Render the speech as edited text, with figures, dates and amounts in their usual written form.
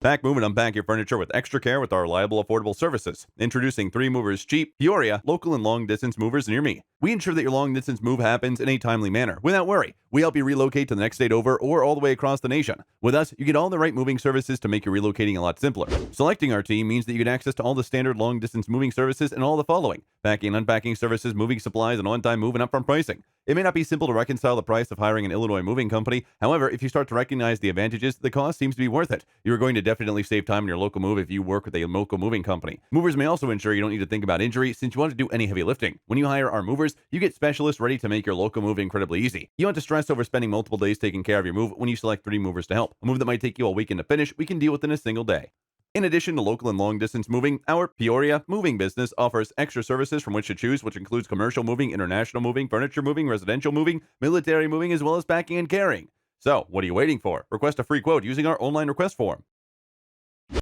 Pack, move, and unpack your furniture with extra care with our reliable, affordable services. Introducing 3 Movers Cheap, Peoria, local and long-distance movers near me. We ensure that your long-distance move happens in a timely manner, without worry. We help you relocate to the next state over or all the way across the nation. With us, you get all the right moving services to make your relocating a lot simpler. Selecting our team means that you get access to all the standard long-distance moving services and all the following: packing and unpacking services, moving supplies, and on-time move and upfront pricing. It may not be simple to reconcile the price of hiring an Illinois moving company. However, if you start to recognize the advantages, the cost seems to be worth it. You are going to definitely save time in your local move if you work with a local moving company. Movers may also ensure you don't need to think about injury since you won't have to do any heavy lifting. When you hire our movers, you get specialists ready to make your local move incredibly easy. You don't have to stress over spending multiple days taking care of your move when you select 3 movers to help. A move that might take you a weekend to finish, we can deal with in a single day. In addition to local and long-distance moving, our Peoria moving business offers extra services from which to choose, which includes commercial moving, international moving, furniture moving, residential moving, military moving, as well as packing and carrying. So, what are you waiting for? Request a free quote using our online request form.